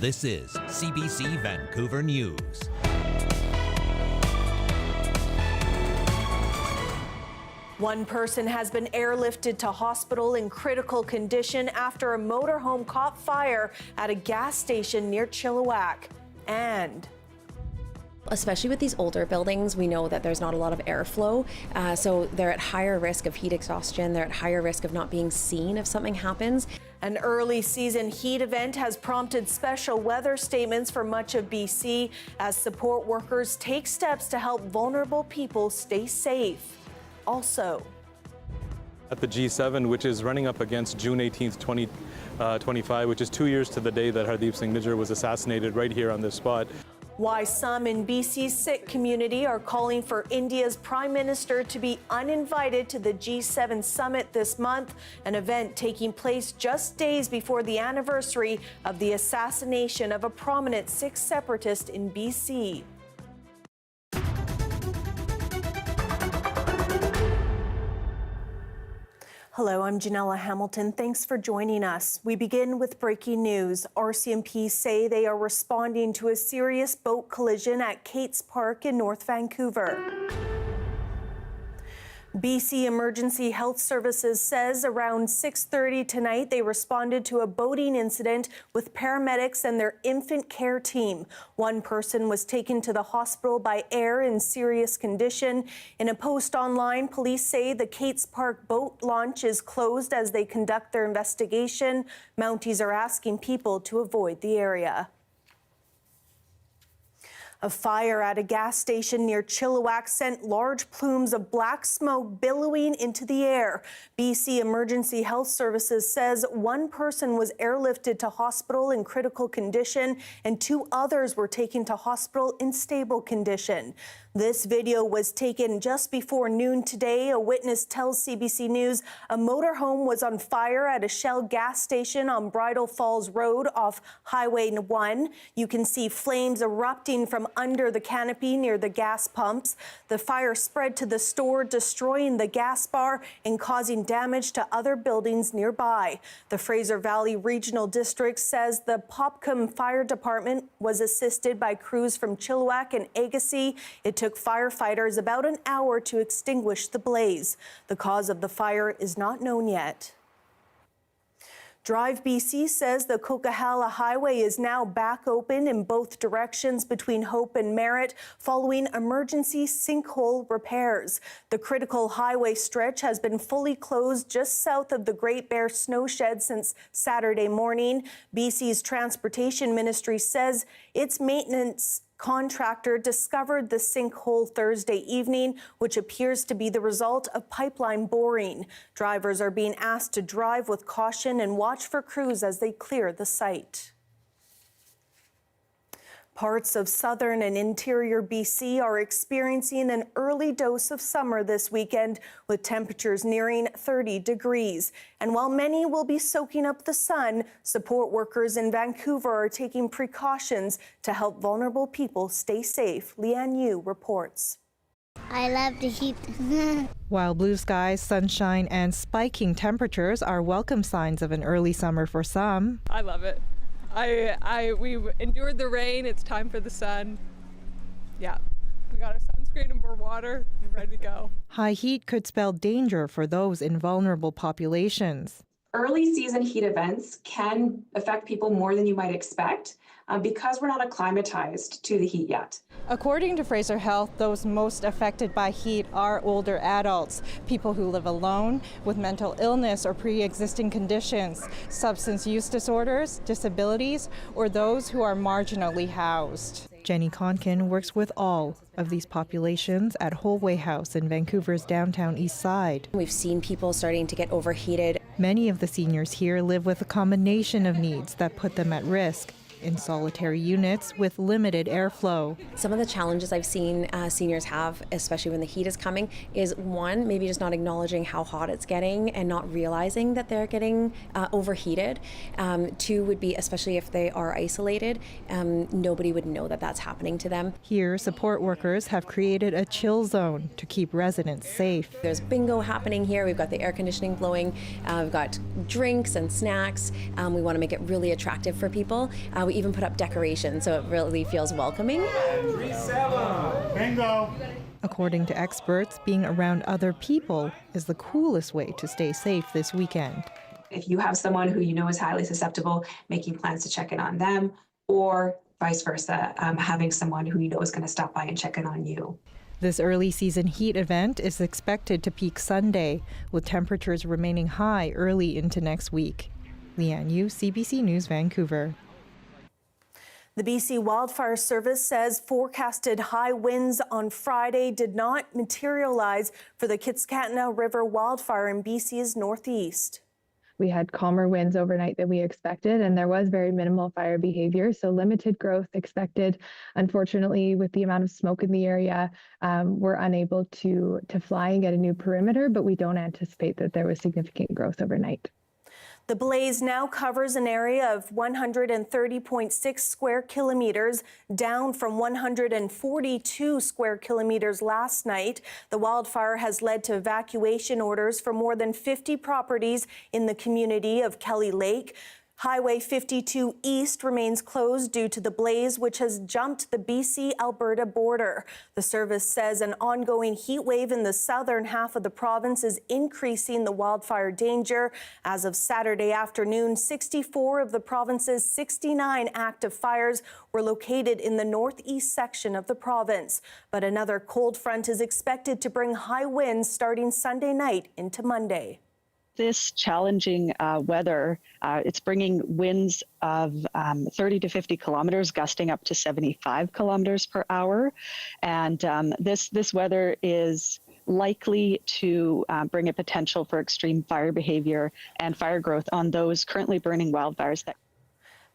This is CBC Vancouver News. One person has been airlifted to hospital in critical condition after a motorhome caught fire at a gas station near Chilliwack. And especially with these older buildings, we know that there's not a lot of airflow, so they're at higher risk of heat exhaustion. They're at higher risk of not being seen if something happens. An early season heat event has prompted special weather statements for much of BC as support workers take steps to help vulnerable people stay safe. Also, at the G7, which is running up against June 18th, 2025, which is 2 years to the day that Hardeep Singh Nijjar was assassinated right here on this spot. why some in BC's Sikh community are calling for India's Prime Minister to be uninvited to the G7 summit this month, an event taking place just days before the anniversary of the assassination of a prominent Sikh separatist in BC. Hello, I'm Janella Hamilton. Thanks for joining us. We begin with breaking news. RCMP say they are responding to a serious boat collision at Kate's Park in North Vancouver. BC Emergency Health Services says around 6:30 tonight they responded to a boating incident with paramedics and their infant care team. One person was taken to the hospital by air in serious condition. In a post online, police say the Kate's Park boat launch is closed as they conduct their investigation. Mounties are asking people to avoid the area. A fire at a gas station near Chilliwack sent large plumes of black smoke billowing into the air. BC Emergency Health Services says one person was airlifted to hospital in critical condition and two others were taken to hospital in stable condition. This video was taken just before noon today. A witness tells CBC News a motorhome was on fire at a Shell gas station on Bridal Falls Road off Highway 1. You can see flames erupting from under the canopy near the gas pumps. The fire spread to the store, destroying the gas bar and causing damage to other buildings nearby. The Fraser Valley Regional District says the Popcom Fire Department was assisted by crews from Chilliwack and Agassiz. It took firefighters about an hour to extinguish the blaze. The cause of the fire is not known yet. Drive BC says the Coquihalla Highway is now back open in both directions between Hope and Merritt following emergency sinkhole repairs. The critical highway stretch has been fully closed just south of the Great Bear snow shed since Saturday morning. BC's Transportation Ministry says its maintenance contractor discovered the sinkhole Thursday evening, which appears to be the result of pipeline boring. Drivers are being asked to drive with caution and watch for crews as they clear the site. Parts of southern and interior BC are experiencing an early dose of summer this weekend, with temperatures nearing 30 degrees. And while many will be soaking up the sun, support workers in Vancouver are taking precautions to help vulnerable people stay safe. Leanne Yu reports. I love the heat. While blue skies, sunshine, and spiking temperatures are welcome signs of an early summer for some, I love it. We endured the rain. It's time for the sun. Yeah, we got our sunscreen and more water. We're ready to go. high heat could spell danger for those in vulnerable populations. Early season heat events can affect people more than you might expect because we're not acclimatized to the heat yet. According to Fraser Health, those most affected by heat are older adults, people who live alone, with mental illness or pre-existing conditions, substance use disorders, disabilities, or those who are marginally housed. Jenny Conkin works with all of these populations at Holway House in Vancouver's downtown east side. We've seen people starting to get overheated. Many of the seniors here live with a combination of needs that put them at risk. In solitary units with limited airflow. Some of the challenges I've seen seniors have, especially when the heat is coming, is one, maybe just not acknowledging how hot it's getting and not realizing that they're getting overheated. Two would be, especially if they are isolated, nobody would know that that's happening to them. Here, support workers have created a chill zone to keep residents safe. There's bingo happening here. We've got the air conditioning blowing. We've got drinks and snacks. We want to make it really attractive for people. We we even put up decorations, so it really feels welcoming. Bingo. According to experts, being around other people is the coolest way to stay safe this weekend. If you have someone who you know is highly susceptible, making plans to check in on them, or vice versa, having someone who you know is going to stop by and check in on you. This early season heat event is expected to peak Sunday, with temperatures remaining high early into next week. Leanne Yu, CBC News, Vancouver. The BC Wildfire Service says forecasted high winds on Friday did not materialize for the Kitskatna River wildfire in BC's northeast. We had calmer winds overnight than we expected, and there was very minimal fire behavior, so limited growth expected. Unfortunately, with the amount of smoke in the area, we're unable to fly and get a new perimeter, but we don't anticipate that there was significant growth overnight. The blaze now covers an area of 130.6 square kilometers, down from 142 square kilometers last night. The wildfire has led to evacuation orders for more than 50 properties in the community of Kelly Lake. Highway 52 East remains closed due to the blaze, which has jumped the BC-Alberta border. The service says an ongoing heat wave in the southern half of the province is increasing the wildfire danger. As of Saturday afternoon, 64 of the province's 69 active fires were located in the northeast section of the province. But another cold front is expected to bring high winds starting Sunday night into Monday. This challenging weather, it's bringing winds of 30 to 50 kilometers, gusting up to 75 kilometers per hour. And this weather is likely to bring a potential for extreme fire behavior and fire growth on those currently burning wildfires.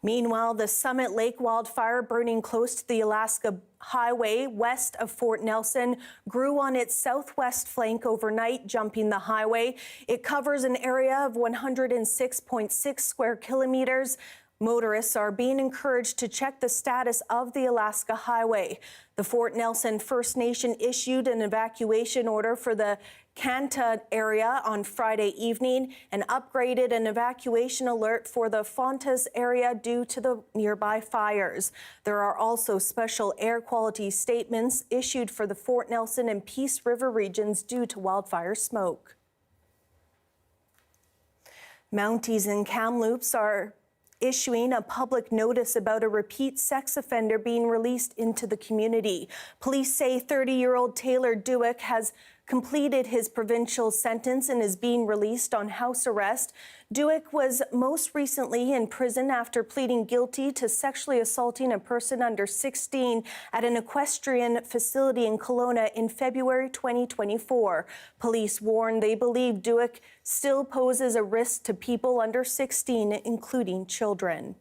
Meanwhile, the Summit Lake wildfire burning close to the Alaska Highway west of Fort Nelson grew on its southwest flank overnight, jumping the highway. It covers an area of 106.6 square kilometers. Motorists are being encouraged to check the status of the Alaska Highway. The Fort Nelson First Nation issued an evacuation order for the Kanta area on Friday evening and upgraded an evacuation alert for the Fontas area due to the nearby fires. There are also special air quality statements issued for the Fort Nelson and Peace River regions due to wildfire smoke. Mounties and Kamloops are issuing a public notice about a repeat sex offender being released into the community. Police say 30-year-old Taylor Dewick has completed his provincial sentence and is being released on house arrest. Dewick was most recently in prison after pleading guilty to sexually assaulting a person under 16 at an equestrian facility in Kelowna in February 2024. Police warn they believe Dewick still poses a risk to people under 16, including children.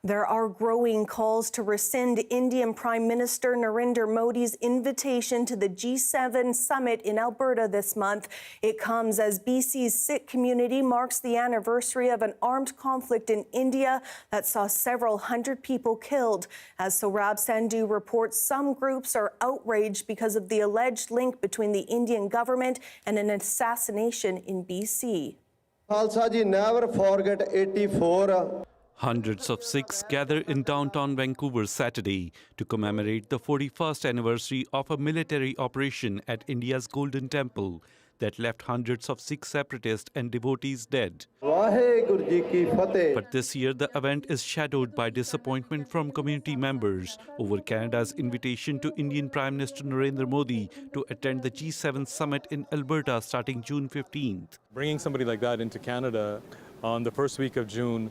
There are growing calls to rescind Indian Prime Minister Narendra Modi's invitation to the G7 summit in Alberta this month. It comes as BC's Sikh community marks the anniversary of an armed conflict in India that saw several hundred people killed. As Saurabh Sandhu reports, some groups are outraged because of the alleged link between the Indian government and an assassination in BC. Khalsa ji, never forget 84. Hundreds of Sikhs gather in downtown Vancouver Saturday to commemorate the 41st anniversary of a military operation at India's Golden Temple that left hundreds of Sikh separatists and devotees dead. But this year, the event is shadowed by disappointment from community members over Canada's invitation to Indian Prime Minister Narendra Modi to attend the G7 summit in Alberta starting June 15th. Bringing somebody like that into Canada on the first week of June,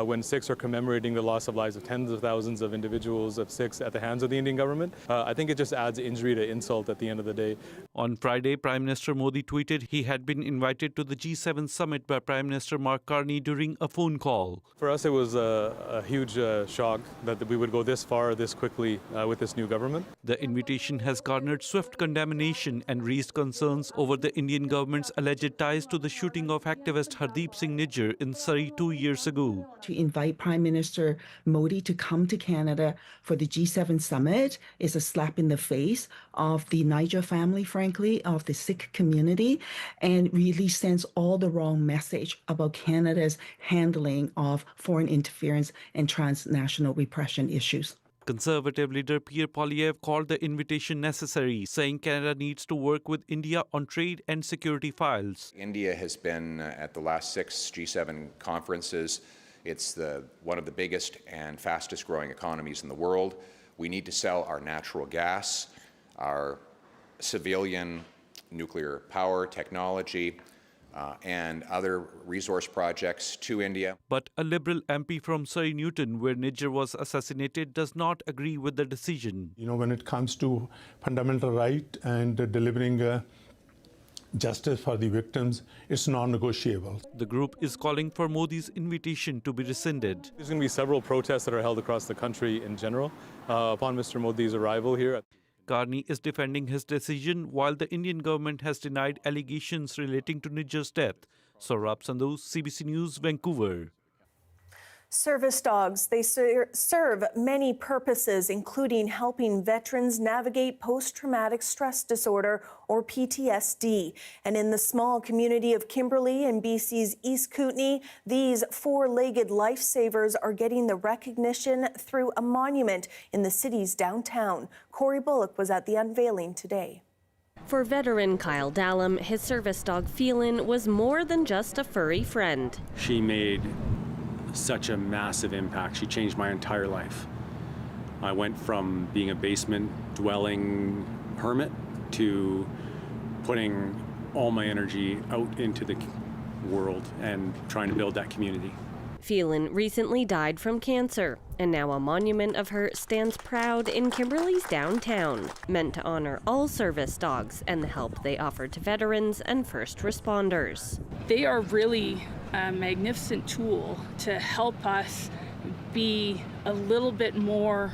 when Sikhs are commemorating the loss of lives of tens of thousands of individuals of Sikhs at the hands of the Indian government, I think it just adds injury to insult at the end of the day. On Friday, Prime Minister Modi tweeted he had been invited to the G7 summit by Prime Minister Mark Carney during a phone call. For us, it was a huge shock that we would go this far, this quickly with this new government. The invitation has garnered swift condemnation and raised concerns over the Indian government's alleged ties to the shooting of activist Hardeep Singh Nijjar in Surrey 2 years ago. To invite Prime Minister Modi to come to Canada for the G7 summit is a slap in the face of the Niger family, frankly, of the Sikh community, and really sends all the wrong message about Canada's handling of foreign interference and transnational repression issues. Conservative leader Pierre Poilievre called the invitation necessary, saying Canada needs to work with India on trade and security files. India has been at the last 6 G7 conferences. It's one of the biggest and fastest growing economies in the world. We need to sell our natural gas, our civilian nuclear power technology, and other resource projects to India. But a Liberal MP from Surrey Newton, where Niger was assassinated, does not agree with the decision. You know, when it comes to fundamental right and delivering justice for the victims, it's non-negotiable. The group is calling for Modi's invitation to be rescinded. There's going to be several protests that are held across the country in general upon Mr. Modi's arrival here. Carney is defending his decision while the Indian government has denied allegations relating to Niger's death. Saurabh Sandhu, CBC News, Vancouver. Service dogs, they serve many purposes, including helping veterans navigate post-traumatic stress disorder or PTSD. And in the small community of Kimberley in BC's East Kootenay, these four-legged lifesavers are getting the recognition through a monument in the city's downtown. Corey Bullock was at the unveiling today. For veteran Kyle Dallum, his service dog Phelan was more than just a furry friend. She made such a massive impact. She changed my entire life. I went from being a basement dwelling hermit to putting all my energy out into the world and trying to build that community. Phelan recently died from cancer, and now a monument of her stands proud in Kimberley's downtown, meant to honor all service dogs and the help they offer to veterans and first responders. They are really a magnificent tool to help us be a little bit more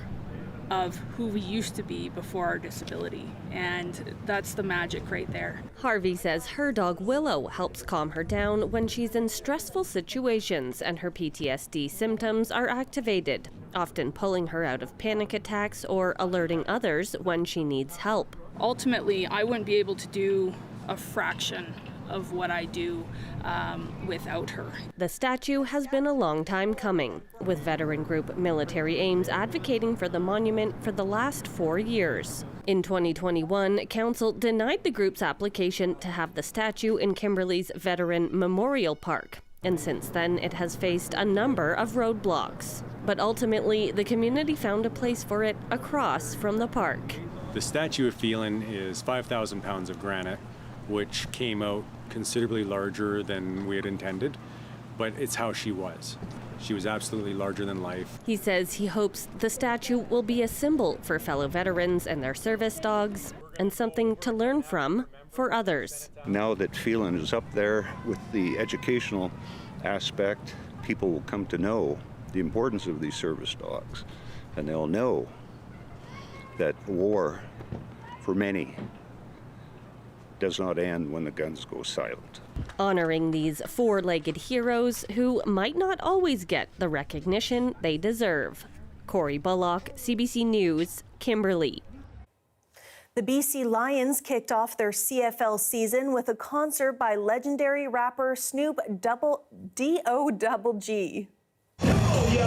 of who we used to be before our disability, and that's the magic right there. Harvey says her dog Willow helps calm her down when she's in stressful situations and her PTSD symptoms are activated, often pulling her out of panic attacks or alerting others when she needs help. Ultimately, I wouldn't be able to do a fraction of what I do without her. The statue has been a long time coming, with veteran group Military Aims advocating for the monument for the last 4 years. In 2021, Council denied the group's application to have the statue in Kimberley's Veteran Memorial Park, and since then it has faced a number of roadblocks. But ultimately, the community found a place for it across from the park. The statue of Phelan is 5,000 pounds of granite, which came out considerably larger than we had intended, but it's how she was. She was absolutely larger than life. He says he hopes the statue will be a symbol for fellow veterans and their service dogs, and something to learn from for others. Now that Phelan is up there with the educational aspect, people will come to know the importance of these service dogs, and they'll know that war, for many, does not end when the guns go silent. Honoring these four-legged heroes who might not always get the recognition they deserve. Corey Bullock, CBC News, Kimberley. The BC Lions kicked off their CFL season with a concert by legendary rapper Snoop Dogg. Oh, yo,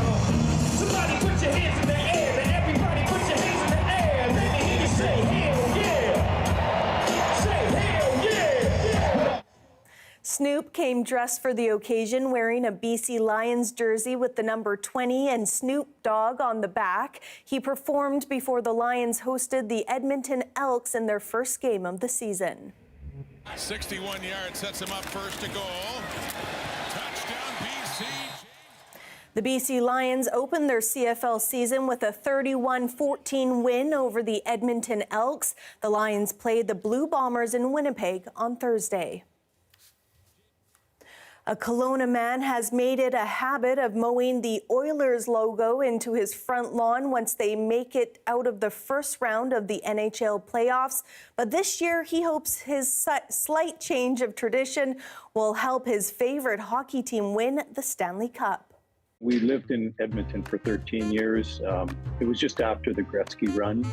somebody put your hands in the air, and everybody put your hands in the air. Let me hear you say hell yeah. Say hell yeah. Snoop came dressed for the occasion wearing a BC Lions jersey with the number 20 and Snoop Dogg on the back. He performed before the Lions hosted the Edmonton Elks in their first game of the season. 61 yards sets him up first to goal. Touchdown BC. The BC Lions opened their CFL season with a 31-14 win over the Edmonton Elks. The Lions played the Blue Bombers in Winnipeg on Thursday. A Kelowna man has made it a habit of mowing the Oilers logo into his front lawn once they make it out of the first round of the NHL playoffs. But this year, he hopes his slight change of tradition will help his favorite hockey team win the Stanley Cup. We lived in Edmonton for 13 years. It was just after the Gretzky run,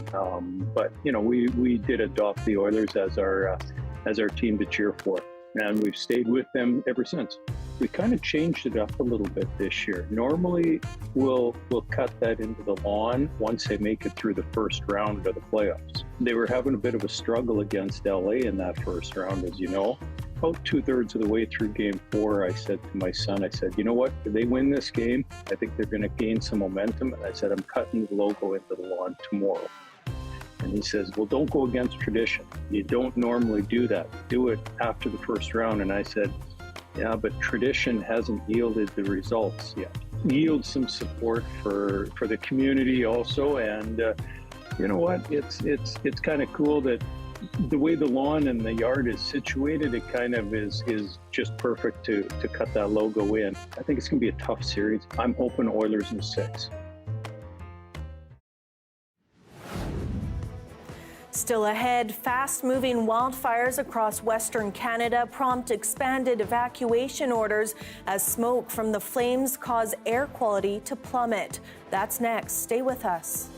but you know, we did adopt the Oilers as our team to cheer for, and we've stayed with them ever since. We kind of changed it up a little bit this year. Normally, we'll cut that into the lawn once they make it through the first round of the playoffs. They were having a bit of a struggle against LA in that first round, as you know. About 2/3 of the way through Game 4, I said to my son, I said, you know what, if they win this game, I think they're going to gain some momentum. And I said, I'm cutting the logo into the lawn tomorrow. And he says, well, don't go against tradition. You don't normally do that. Do it after the first round. And I said, yeah, but tradition hasn't yielded the results yet. Yield some support for the community also. And you know what, it's kind of cool that the way the lawn and the yard is situated, it kind of is just perfect to cut that logo in. I think it's going to be a tough series. I'm hoping Oilers in 6. Still ahead, fast-moving wildfires across Western Canada prompt expanded evacuation orders as smoke from the flames cause air quality to plummet. That's next. Stay with us.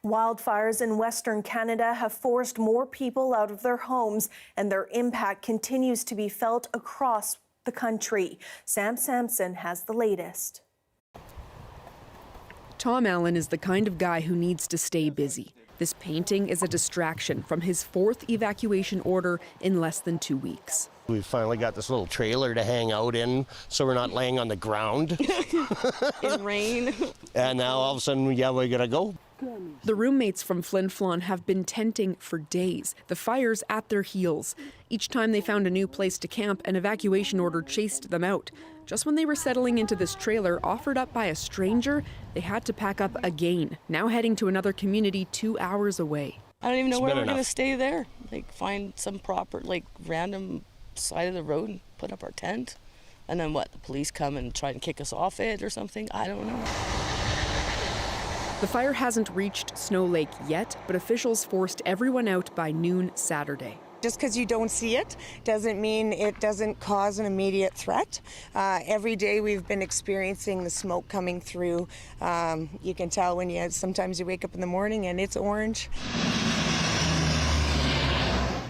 Wildfires in Western Canada have forced more people out of their homes, and their impact continues to be felt across the country. Sam Sampson has the latest. Tom Allen is the kind of guy who needs to stay busy. This painting is a distraction from his 4th evacuation order in less than 2 weeks. We finally got this little trailer to hang out in, so we're not laying on the ground. In rain. And now all of a sudden, yeah, we gotta go. The roommates from Flin Flon have been tenting for days, the fires at their heels. Each time they found a new place to camp, an evacuation order chased them out. Just when they were settling into this trailer offered up by a stranger, they had to pack up again, now heading to another community 2 hours away. I don't even know where we're going to stay there. Like, find some proper, like, random side of the road and put up our tent. And then what, the police come and try and kick us off it or something? I don't know. The fire hasn't reached Snow Lake yet, but officials forced everyone out by noon Saturday. Just because you don't see it doesn't mean it doesn't cause an immediate threat. Every day we've been experiencing the smoke coming through. You can tell when sometimes you wake up in the morning and it's orange.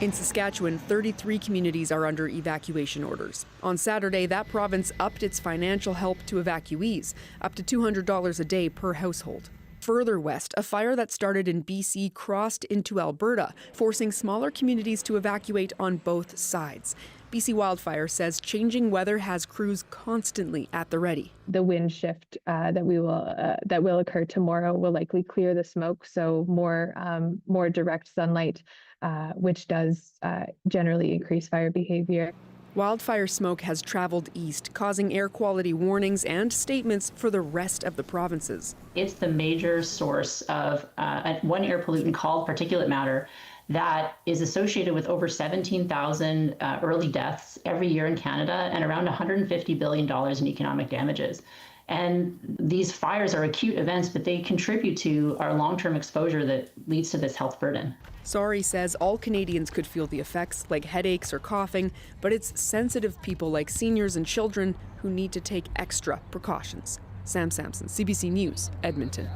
In Saskatchewan, 33 communities are under evacuation orders. On Saturday, that province upped its financial help to evacuees, up to $200 a day per household. Further west, a fire that started in BC crossed into Alberta, forcing smaller communities to evacuate on both sides. BC Wildfires says changing weather has crews constantly at the ready. The wind shift that will occur tomorrow will likely clear the smoke, so more direct sunlight, which does generally increase fire behavior. Wildfire smoke has traveled east, causing air quality warnings and statements for the rest of the provinces. It's the major source of one air pollutant called particulate matter that is associated with over 17,000 early deaths every year in Canada and around $150 billion in economic damages. And these fires are acute events, but they contribute to our long-term exposure that leads to this health burden. Sari says all Canadians could feel the effects, like headaches or coughing, but it's sensitive people like seniors and children who need to take extra precautions. Sam Sampson, CBC News, Edmonton.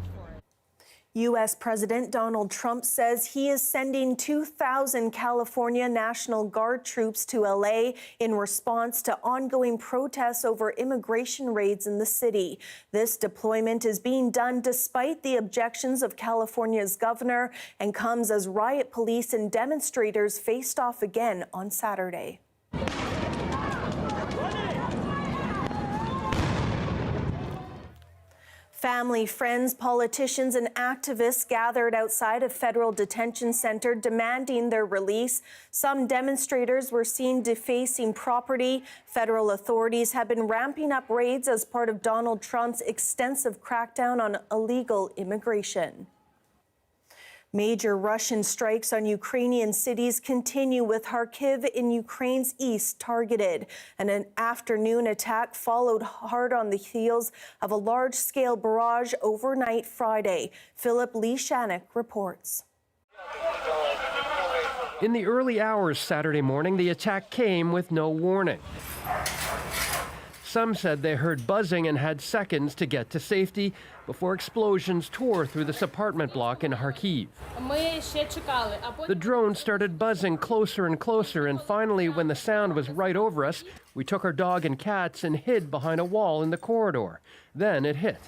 U.S. President Donald Trump says he is sending 2,000 California National Guard troops to L.A. in response to ongoing protests over immigration raids in the city. This deployment is being done despite the objections of California's governor and comes as riot police and demonstrators faced off again on Saturday. Family, friends, politicians, and activists gathered outside a federal detention center demanding their release. Some demonstrators were seen defacing property. Federal authorities have been ramping up raids as part of Donald Trump's extensive crackdown on illegal immigration. Major Russian strikes on Ukrainian cities continue, with Kharkiv in Ukraine's east targeted. And an afternoon attack followed hard on the heels of a large-scale barrage overnight Friday. Philip Lee-Shanek reports. In the early hours Saturday morning, the attack came with no warning. Some said they heard buzzing and had seconds to get to safety before explosions tore through this apartment block in Kharkiv. The drone started buzzing closer and closer, and finally, when the sound was right over us, we took our dog and cats and hid behind a wall in the corridor. Then it hit.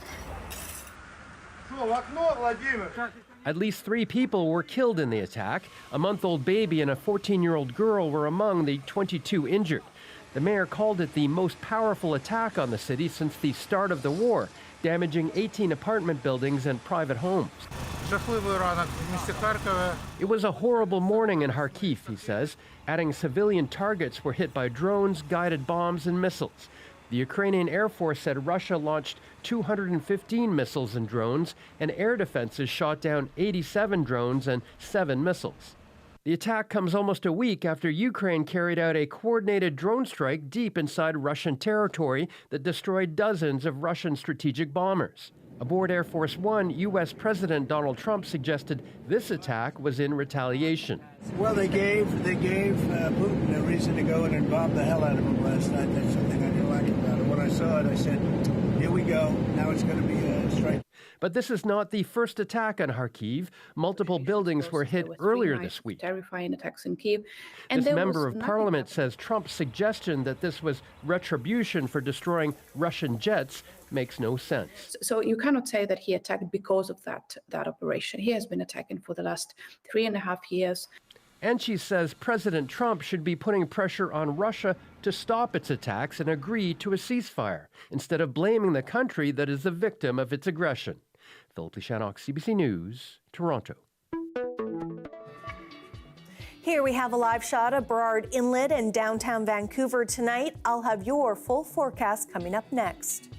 At least 3 people were killed in the attack. A month-old baby and a 14-year-old girl were among the 22 injured. The mayor called it the most powerful attack on the city since the start of the war, damaging 18 apartment buildings and private homes. It was a horrible morning in Kharkiv, he says, adding civilian targets were hit by drones, guided bombs, and missiles. The Ukrainian Air Force said Russia launched 215 missiles and drones, and air defenses shot down 87 drones and 7 missiles. The attack comes almost a week after Ukraine carried out a coordinated drone strike deep inside Russian territory that destroyed dozens of Russian strategic bombers. Aboard Air Force One, U.S. President Donald Trump suggested this attack was in retaliation. Well, they gave Putin a reason to go in and bomb the hell out of him last night. That's something I didn't like about it. When I saw it, I said, here we go. Now it's going to be a strike. But this is not the first attack on Kharkiv. Multiple buildings were hit earlier this week. Terrifying attacks in Kyiv. And this member of parliament says Trump's suggestion that this was retribution for destroying Russian jets makes no sense. So you cannot say that he attacked because of that operation. He has been attacking for the last 3.5 years. And she says President Trump should be putting pressure on Russia to stop its attacks and agree to a ceasefire, instead of blaming the country that is the victim of its aggression. Philip Lishanok, CBC News, Toronto. Here we have a live shot of Burrard Inlet in downtown Vancouver tonight. I'll have your full forecast coming up next.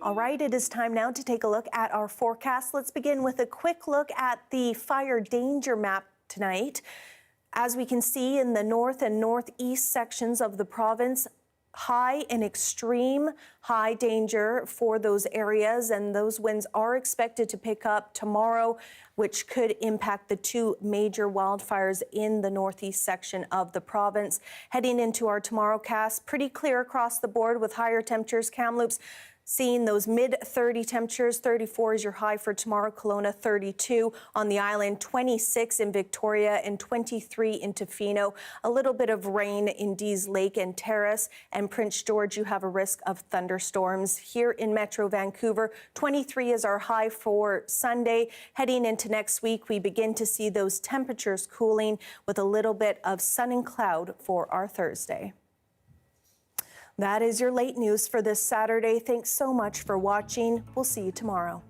All right, it is time now to take a look at our forecast. Let's begin with a quick look at the fire danger map tonight. As we can see in the north and northeast sections of the province, high and extreme high danger for those areas, and those winds are expected to pick up tomorrow, which could impact the two major wildfires in the northeast section of the province. Heading into our tomorrow cast, pretty clear across the board with higher temperatures. Kamloops Seeing those mid-30 temperatures, 34 is your high for tomorrow. Kelowna 32 on the island, 26 in Victoria, and 23 in Tofino. A little bit of rain in Dease Lake and Terrace, and Prince George, you have a risk of thunderstorms. Here in Metro Vancouver, 23 is our high for Sunday. Heading into next week, we begin to see those temperatures cooling with a little bit of sun and cloud for our Thursday. That is your late news for this Saturday. Thanks so much for watching. We'll see you tomorrow.